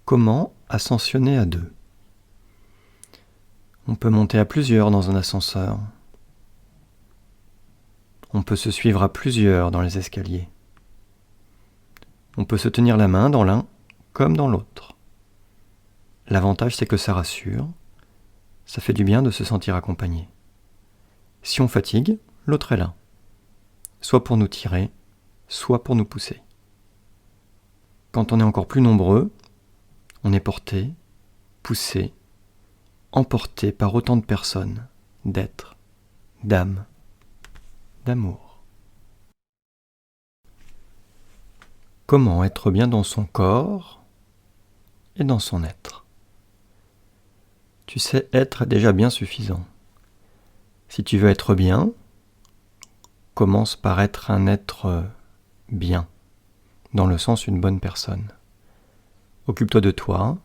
Comment ascensionner à deux? On peut monter à plusieurs dans un ascenseur. On peut se suivre à plusieurs dans les escaliers. On peut se tenir la main dans l'un comme dans l'autre. L'avantage, c'est que ça rassure. Ça fait du bien de se sentir accompagné. Si on fatigue, l'autre est là. Soit pour nous tirer, soit pour nous pousser. Quand on est encore plus nombreux, on est porté, poussé, emporté par autant de personnes, d'êtres, d'âmes, d'amour. Comment être bien dans son corps et dans son être? Tu sais, être est déjà bien suffisant. Si tu veux être bien, commence par être un être bien, dans le sens une bonne personne. Occupe-toi de toi,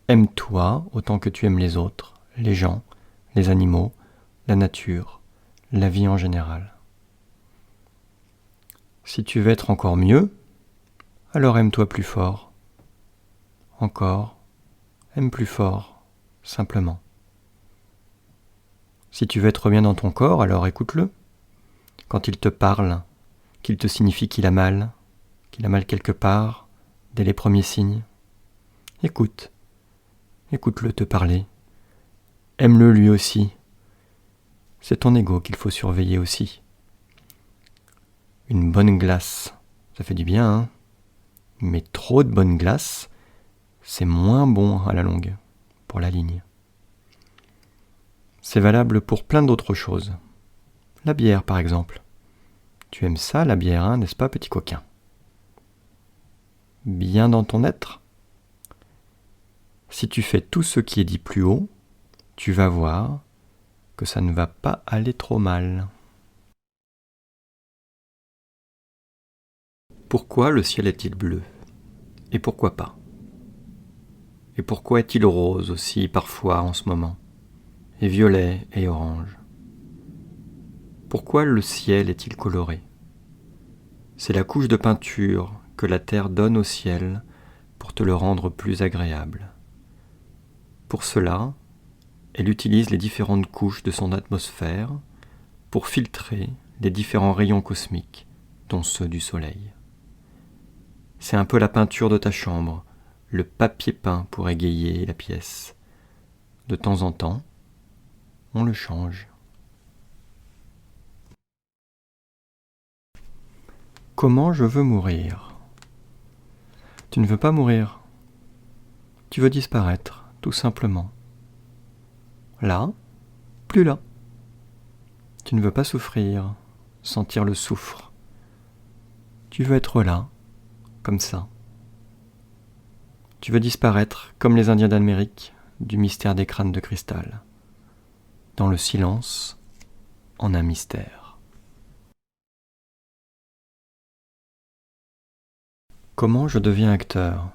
aime-toi autant que tu aimes les autres, les gens, les animaux, la nature, la vie en général. Si tu veux être encore mieux, alors aime-toi plus fort. Encore, aime plus fort, simplement. Si tu veux être bien dans ton corps, alors écoute-le. Quand il te parle, qu'il te signifie qu'il a mal quelque part, dès les premiers signes. Écoute-le te parler. Aime-le lui aussi. C'est ton ego qu'il faut surveiller aussi. Une bonne glace, ça fait du bien, hein? Mais trop de bonne glace, c'est moins bon à la longue, pour la ligne. C'est valable pour plein d'autres choses. La bière, par exemple. Tu aimes ça, la bière, hein, n'est-ce pas, petit coquin? Bien dans ton être? Si tu fais tout ce qui est dit plus haut, tu vas voir que ça ne va pas aller trop mal. Pourquoi le ciel est-il bleu? Et pourquoi pas? Et pourquoi est-il rose aussi parfois en ce moment? Et violet et orange? Pourquoi le ciel est-il coloré? C'est la couche de peinture que la terre donne au ciel pour te le rendre plus agréable. Pour cela, elle utilise les différentes couches de son atmosphère pour filtrer les différents rayons cosmiques, dont ceux du soleil. C'est un peu la peinture de ta chambre, le papier peint pour égayer la pièce. De temps en temps, on le change. Comment je veux mourir? Tu ne veux pas mourir. Tu veux disparaître, tout simplement. Là, plus là. Tu ne veux pas souffrir, sentir le souffre. Tu veux être là, comme ça. Tu veux disparaître, comme les Indiens d'Amérique, du mystère des crânes de cristal. Dans le silence, en un mystère. Comment je deviens acteur?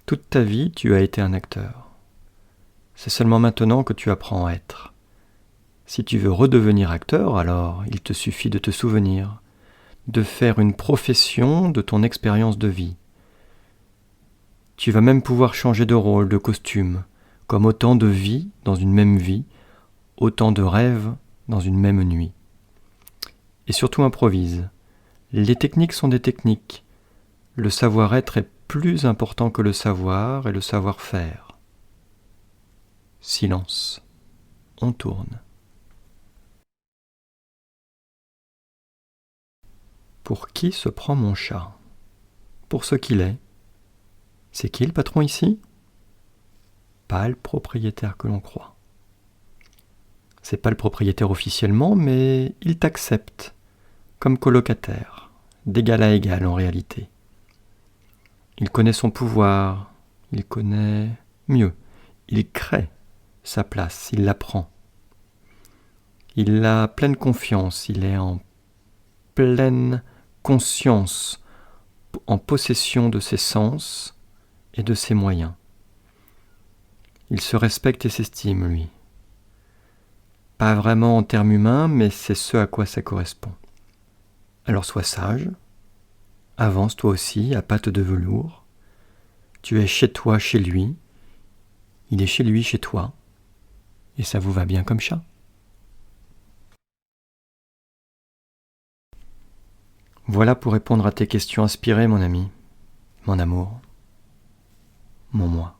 Toute ta vie, tu as été un acteur. C'est seulement maintenant que tu apprends à être. Si tu veux redevenir acteur, alors il te suffit de te souvenir, de faire une profession de ton expérience de vie. Tu vas même pouvoir changer de rôle, de costume, comme autant de vies dans une même vie, autant de rêves dans une même nuit. Et surtout improvise. Les techniques sont des techniques. Le savoir-être est plus important que le savoir et le savoir-faire. Silence. On tourne. Pour qui se prend mon chat? Pour ce qu'il est. C'est qui le patron ici? Pas le propriétaire que l'on croit. C'est pas le propriétaire officiellement, mais il t'accepte comme colocataire, d'égal à égal en réalité. Il connaît son pouvoir, il connaît mieux, il crée sa place, il la prend. Il a pleine confiance, il est en pleine conscience, en possession de ses sens et de ses moyens. Il se respecte et s'estime, lui. Pas vraiment en termes humains, mais c'est ce à quoi ça correspond. Alors sois sage, avance toi aussi à pattes de velours, Tu es chez toi, chez lui. Il est chez lui, chez toi. Et ça vous va bien comme chat. Voilà pour répondre à tes questions inspirées, mon ami, mon amour, mon moi.